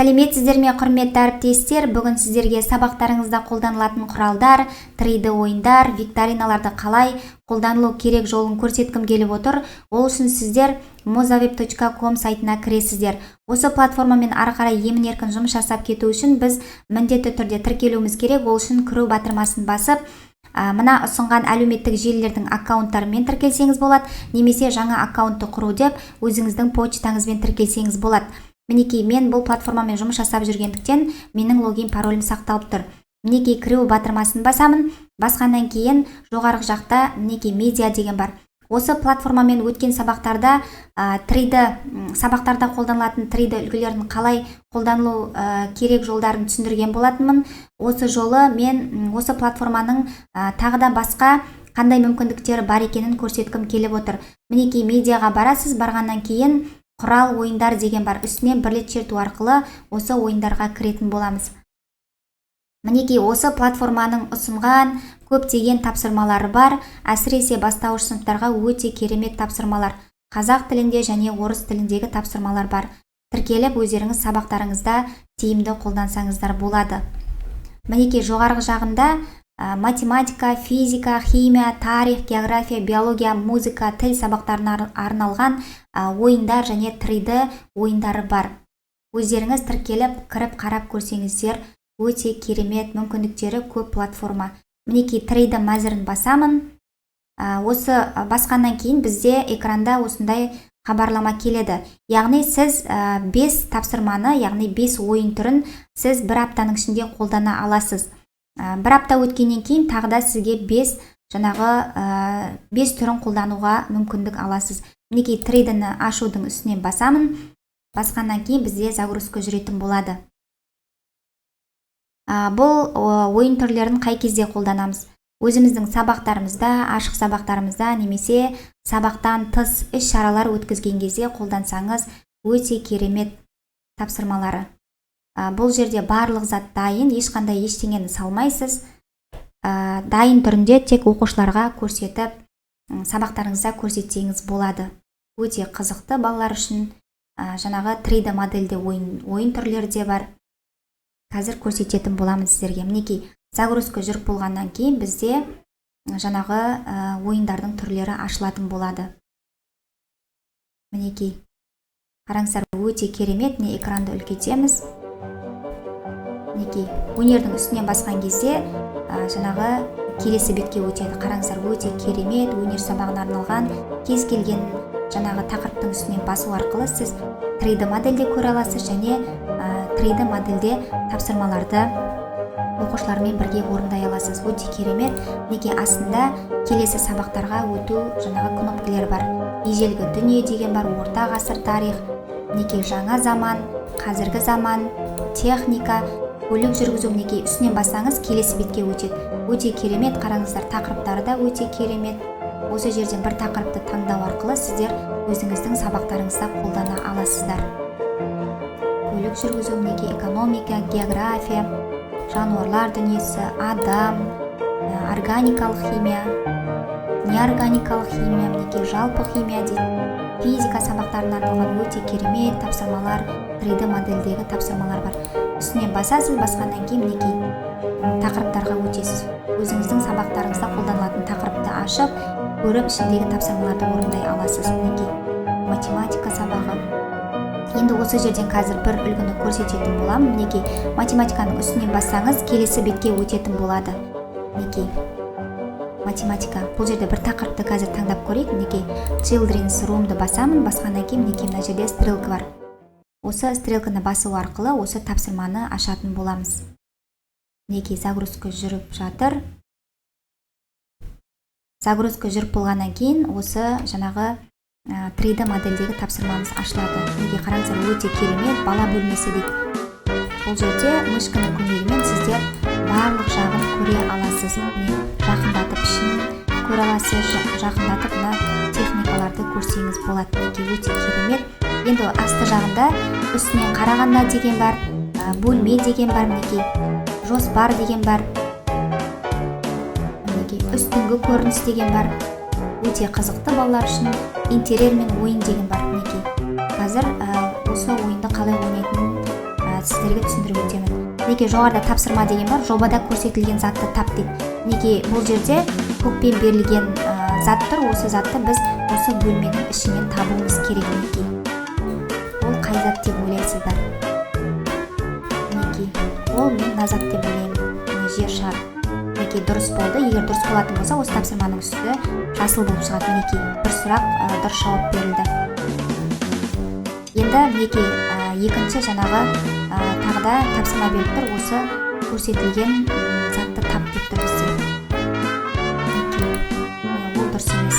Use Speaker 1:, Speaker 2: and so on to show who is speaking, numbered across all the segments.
Speaker 1: Сәлеметсіздер ме, құрметті әріптестер? Бүгін сіздерге сабақтарыңызда қолданылатын құралдар, 3D ойындар, викториналарды қалай қолданылу керек жолын көрсеткім келіп отыр. Ол үшін сіздер mozaweb.com сайтына кіресіздер. Осы платформамен ары қарай емін-еркін жұмыс жасап кету үшін біз міндетті түрде тіркелуіміз керек. Ол үшін кіру батырмасын басып, мына ұсынған әлеуметтік желілердің аккаунттарымен тіркелсеңіз болады, немесе жаңа аккаунтты құру деп өзіңіздің почтаңызбен тіркелсеңіз болады. Мінекей, мен бұл платформамен жұмыс жасап жүргендіктен менің логин паролім сақталып тұр. Мінекей, кіру батырмасын басамын. Басқаннан кейін жоғарғы жақта мінекей медиа деген бар. Осы платформамен өткен сабақтарда 3D сабақтарда қолданылатын 3D үлгілерін қалай қолданылу керек жолдарын түсіндірген болатынмын. Осы жолы мен осы платформаның тағы да басқа қандай мүмкіндіктері бар екенін көрсеткім келіп отыр. Мінекей, медиаға барасыз, барғаннан кейін құрал ойындар деген бар. Үстінен бір рет шерту арқылы осы ойындарға кіретін боламыз. Мінекей, осы платформаның ұсынған көптеген тапсырмалары бар. Әсіресе бастауыш сыныптарға өте керемет тапсырмалар. Қазақ тілінде және орыс тіліндегі тапсырмалар бар. Тіркеліп, өздеріңіз сабақтарыңызда тиімді қолдансаңыздар болады. Мінекей, жоғарғы жағында математика, физика, химия, тарих, география, биология, музыка, тіл сабақтарына арналған ойындар және 3D ойындары бар. Өздеріңіз тіркеліп, кіріп қарап көрсеңіздер, өте керемет, мүмкіндіктері көп платформа. Мінекей, 3D мәзірін басамын. Осы басқаннан кейін бізде экранда осындай хабарлама келеді. Яғни сіз 5 тапсырманы, яғни 5 ойын түрін сіз бір аптаның ішінде қолдана аласыз. Бір апта өткеннен кейін тағы да сізге 5 түрін қолдануға мүмкіндік аласыз. Мінекей, 3D-ні ашудың үстінен басамын. Басқаннан кейін бізде загрузка жүретін болады. Бұл ойын түрлерін қай кезде қолданамыз? Өзіміздің сабақтарымызда, ашық сабақтарымызда, немесе сабақтан тыс іс-шаралар өткізген кезде қолдансаңыз өте керемет тапсырмалары. Бұл жерде барлық зат дайын, ешқандай ештеңені салмайсыз. Дайын түрінде тек оқушыларға көрсетіп, сабақтарыңызда көрсетсеңіз болады. Өте қызықты балалар үшін. Жаңағы 3D модельде ойын түрлері де бар. Қазір көрсететін боламын сіздерге. Мінекей, загрузка жүріп болғаннан кейін бізде жаңағы ойындардың түрлері ашылатын болады. Мінекей, қараңыздар, өте керемет. Міне экранды үлкейтеміз. Мінекей, өнердің үстінен басқан кезде жаңағы келесі бетке өтеді. Қараңыздар, өте керемет. Өнер сабағына арналған кез келген жаңағы тақырыптың үстінен басу арқылы сіз 3D модельде көре аласыз және 3D модельде тапсырмаларды оқушылармен бірге орындай аласыз. Өте керемет. Мінекей, астында келесі сабақтарға өту жаңағы кнопкалар бар. Ежелгі дүние деген бар, орта ғасыр тарих, мінекей, жаңа заман, қазіргі заман, техника, көлік жүргізу. Мінекей, үстінен бассаңыз келесі бетке өтеді. Өте керемет. Қараңыздар, тақырыптары да өте керемет. Осы жерден бір тақырыпты таңдау арқылы сіздер өзіңіздің сабақтарыңызда қолдана аласыздар. Көлік жүргізу, мінекей, экономика, география, жануарлар дүниесі, адам, органикалық химия, неорганикалық химия, мінекей, жалпы химия дейді. Физика сабақтарына арналған өте керемет тапсырмалар, 3D модельдегі тапсырмалар бар. Үстінен басасыз, басқаннан кейін мінекей тақырыптарға өтесіз. Өзіңіздің сабақтарыңызда қолданылатын тақырыпты ашып, көріп, ішіндегі тапсырмаларды орындай аласыз. Мінекей, математика сабағы. Енді осы жерден қазір бір үлгіні көрсететін боламын. Мінекей, математиканың үстінен бассаңыз келесі бетке өтетін болады. Мінекей, математика. Бұл жерде бір тақырыпты қазір таңдап көрейік. Мінекей, Children's Room'ды басамын. Басқаннан кейін мінекей мына жерде стрелка бар. Осы стрелканы басу арқылы осы тапсырманы ашатын боламыз. Мінекей, загрузка жүріп жатыр. Загрузка жүріп болғаннан кейін осы жаңағы 3D модельдегі тапсырмамыз ашылады. Мінекей, қараңыздар, өте керемет. Бала бөлмесі дейді. Бұл жерде мышканың көмегімен сіздер барлық жағын көре аласыз. Жақындатып ішін көре аласыз, жақындатып мына техникаларды көрсеңіз болады. Мінекей, өте керемет. Енді асты жағында үстінен қарағанда деген бар, бөлме деген бар, мінекей, жоспар деген бар, мінекей, үстіңгі көрініс деген бар. Өте қызықты балалар үшін. Интерьер мен ойын деген бар. Мінекей, қазір осы ойынды қалай ойнайтынын сіздерге түсіндіріп өтемін. Мінекей жоғарыда тапсырма деген бар, жобада көрсетілген затты тап дейді. Мінекей бұл жерде көкпен берілген зат тұр, осы затты біз осы бөлменің ішінен табуымыз керек. Мінекей ол қай зат деп ойлайсыздар? Мінекей ол мен мына зат деп ойлаймын. Міне жер шар. Мінекей дұрыс болды. Егер дұрыс болатын болса, осы тапсырманың үсті жасыл болып шығады. Мінекей бір сұрақ дұрыс жауап берілді. Енді мінекей екінші жаңағы тағы да тапсырма беріп тұр, осы көрсетілген затты тап деп тұр бізде. Мінекей ол дұрыс емес.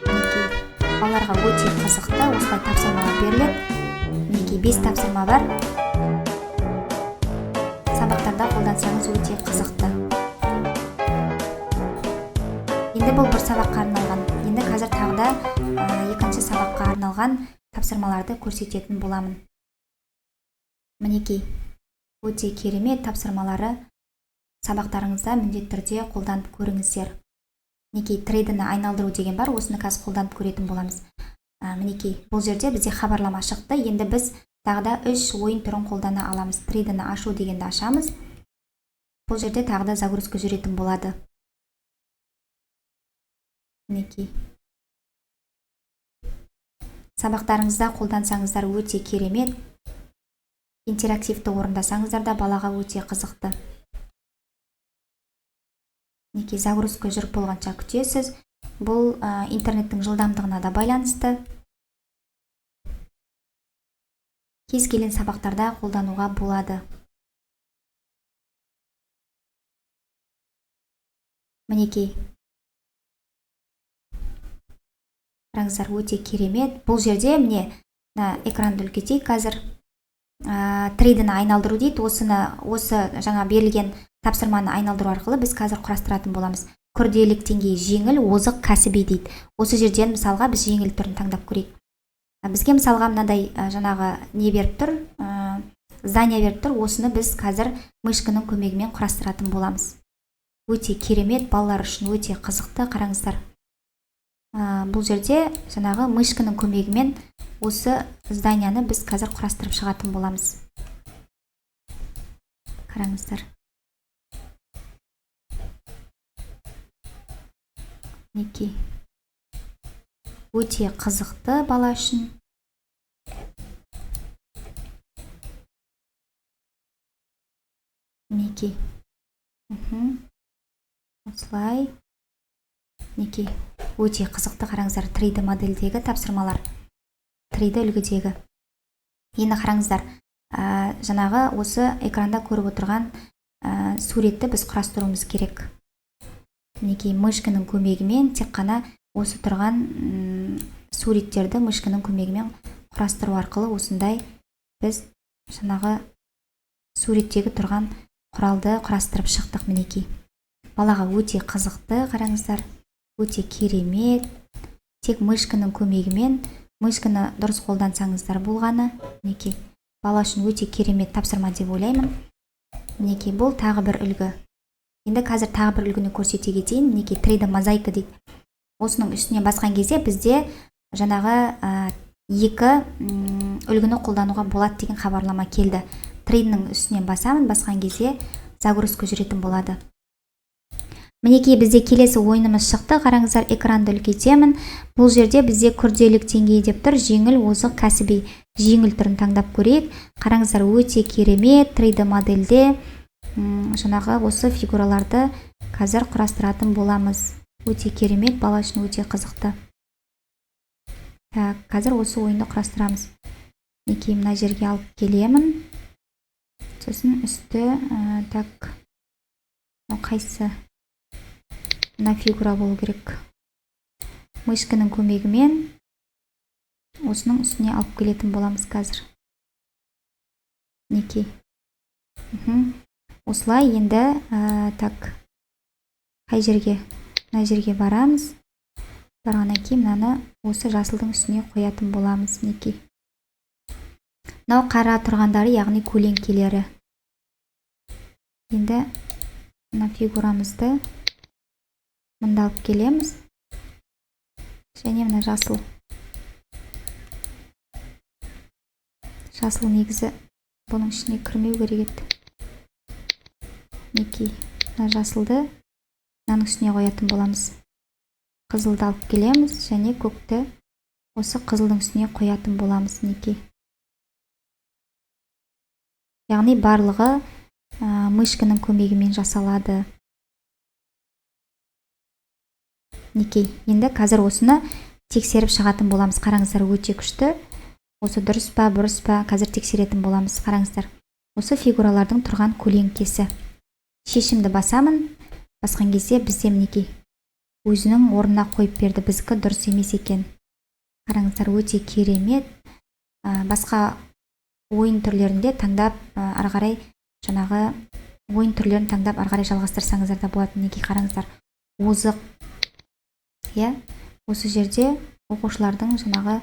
Speaker 1: Мінекей балаларға өте қызықты, осылай тапсырмалар беріледі. Мінекей 5 тапсырма бар. Сабақтарда қолдансаңыз өте қызықты. Енді бұл бір сабаққа арналған. Енді қазір тағы да екінші сабаққа арналған тапсырмаларды көрсететін боламын. Мінекей өте керемет тапсырмалары сабақтарыңызда міндетті түрде қолданып көріңіздер. Мінекей трейдіні айналдыру деген бар, осыны қазір қолданып көретін боламыз. Мінекей бұл жерде бізде хабарлама шықты. Енді біз тағы да 3 ойын түрін қолдана аламыз. Трейдіні ашу дегенді ашамыз. Бұл жерде тағы да загрузка жүретін болады. Мінекей сабақтарыңызда қолдансаңыздар өте керемет. Интерактивті орындасаңыздар да балаға өте қызықты. Мінекей загрузка жүріп болғанша күтесіз. Бұл интернеттің жылдамдығына да байланысты. Кез келген сабақтарда қолдануға болады. Мінекей қараңыздар өте керемет. Бұл жерде міне экранды үлкейтейік қазір. Трейдіні айналдыру дейді. Осы жаңа берілген тапсырманы айналдыру арқылы біз қазір құрастыратын боламыз. Күрделілік деңгейі жеңіл, озық, кәсіби дейді. Осы жерден мысалға біз жеңіл түрін таңдап көрейік. Бізге мысалға мынадай жаңағы не беріп тұр, здания беріп тұр. Осыны біз қазір мышканың көмегімен құрастыратын боламыз. Өте керемет, балалар үшін өте қызықты. Қараңыздар. Бұл жерде жаңағы мышканың көмегімен осы зданияны біз қазір құрастырып шығатын боламыз. Қараңыздар. Мінекей өте қызықты бала үшін. Мінекей осылай. Мінекей өте қызықты. Қараңыздар, трейді модельдегі тапсырмалар, трейді үлгідегі. Енді қараңыздар, жаңағы осы экранда көріп отырған суретті біз құрастыруымыз керек. Мінекей мышканың көмегімен тек қана осы тұрған суреттерді мышканың көмегімен құрастыру арқылы осындай біз жаңағы суреттегі тұрған құралды құрастырып шықтық. Мінекей балаға өте қызықты. Қараңыздар, өте керемет. Тек мышканың көмегімен, мышканы дұрыс қолдансаңыздар болғаны. Мінекей бала үшін өте керемет тапсырма деп ойлаймын. Мінекей бұл тағы бір үлгі. Енді қазір тағы бір үлгіні көрсете кетейін. Мінекей трейді мозаика дейді. Осының үстіне басқан кезде бізде жаңағы екі үлгіні қолдануға болады деген хабарлама келді. Трейдінің үстінен басамын, басқан кезде загрузка жүретін болады. Мінекей бізде келесі ойынымыз шықты. Қараңыздар, экранды үлкейтемін. Бұл жерде бізде күрделілік деңгейі деп тұр. Жеңіл, озық, кәсіби. Жеңіл түрін таңдап көрейік. Қараңыздар, өте керемет. Трейді модельде жаңағы осы фигураларды қазір құрастыратын боламыз. Өте керемет, бала үшін өте қызықты. Қазір осы ойынды құрастырамыз. Мінекей мына жерге алып келемін. Сосын үсті қайсы мына фигура болу керек. Мышканың көмегімен осының үстіне алып келетін боламыз қазір. Мінекей осылай. Енді қай жерге? Мына жерге барамыз. Барғаннан кейін мынаны осы жасылдың үстіне қоятын боламыз. Мінекей мынау қара тұрғандары, яғни көлеңкелері. Енді мына фигурамызды мында алып келеміз. Және мына жасыл Жасыл негізі бұның ішіне кірмеу керек еді. Мінекей, мына жасылды мынаның үстіне қоятын боламыз. Қызылды алып келеміз және көкті осы қызылдың үстіне қоятын боламыз. Мінекей. Яғни барлығы мышканың көмегімен жасалады. Мінекей, енді қазір осыны тексеріп шығатын боламыз. Қараңыздар, өте күшті. Осы дұрыс па, бұрыс па, қазір тексеретін боламыз. Қараңыздар, осы фигуралардың тұрған көлеңкесі. Шешімді басамын. Басқан кезде бізде мінекей өзінің орнына қойып берді. Біздікі дұрыс емес екен. Қараңыздар, өте керемет. Басқа ойын түрлерінде таңдап ары қарай жаңағы ойын түрлерін таңдап ары қарай жалғастырсаңыздар да болады. Мінекей, қараңыздар, озық. Осы жерде оқушылардың жаңағы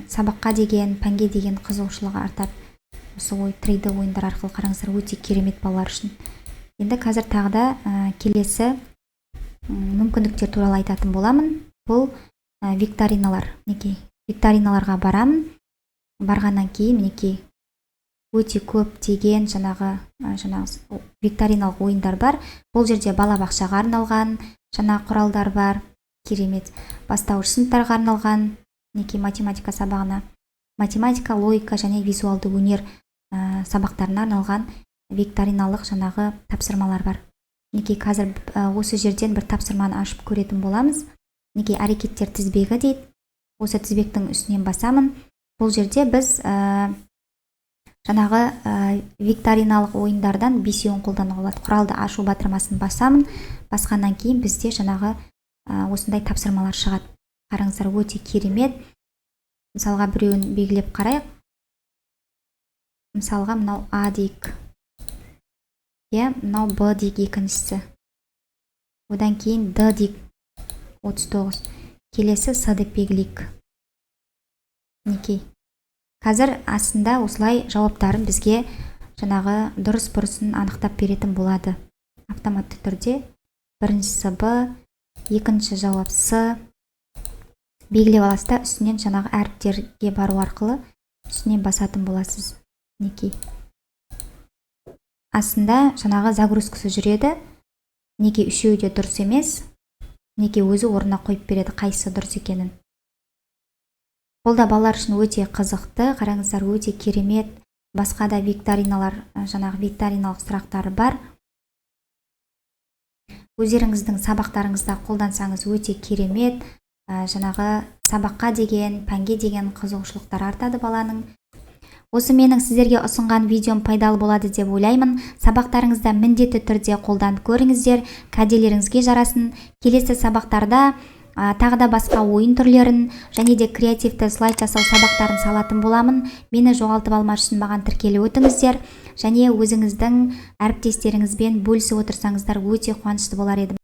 Speaker 1: сабаққа деген, пәнге деген қызығушылығы артады. Осы 3D ойындар арқылы. Қараңыздар, өте керемет балалар үшін. Енді қазір тағы да келесі мүмкіндіктер туралы айтатын боламын. Бұл викториналар. Мінекей, викториналарға барамын. Барғаннан кейін мінекей өте көп деген жаңағы викториналық ойындар бар. Бұл жерде балабақшаға арналған жаңа құралдар бар. Керемет. Бастауыш сыныптарға арналған, мінекей математика сабағына, математика, логика және визуалды өнер сабақтарына арналған викториналық жаңағы тапсырмалар бар. Мінекей, қазір осы жерден бір тапсырманы ашып көретін боламыз. Мінекей, әрекеттер тізбегі дейді. Осы тізбектің үстінен басамын. Бұл жерде біз жаңағы викториналық ойындардан бесеуін қолдануға болады. Құралды ашу батырмасын басамын. Басқаннан кейін бізде жаңағы осындай тапсырмалар шығады. Қараңыздар, өте керемет. Мысалға біреуін белгілеп қарайық. Мысалға мынау А дейік. Мынау Б дейік екіншісі. Одан кейін Д дейік 39. Келесі С деп белгілейік. Мінекей. Қазір астында осылай жауаптарын бізге жаңағы дұрыс бұрысын анықтап беретін болады. Автоматты түрде біріншісі Б, екінші жауап С. Белгілеп аласыз, үстінен жаңағы әріптерге бару арқылы үстінен басатын боласыз. Мінекей. Астында жаңағы загрузкасы жүреді. Мінекей, үшеуі де дұрыс емес. Мінекей, өзі орнына қойып береді қайсысы дұрыс екенін. Бұл да балалар үшін өте қызықты. Қараңыздар, өте керемет. Басқа да викториналар, жаңағы викториналық сұрақтары бар. Өздеріңіздің сабақтарыңызда қолдансаңыз өте керемет. Жаңағы сабаққа деген, пәнге деген қызығушылықтар артады баланың. Осы менің сіздерге ұсынған видеом пайдалы болады деп ойлаймын. Сабақтарыңызда міндетті түрде қолданып көріңіздер, кәделеріңізге жарасын. Келесі сабақтарда тағы да басқа ойын түрлерін және де креативті слайд жасау сабақтарын салатын боламын. Мені жоғалтып алмас үшін маған тіркеліп өтіңіздер және өзіңіздің әріптестеріңізбен бөлісіп отырсаңыздар өте қуанышты болар едім.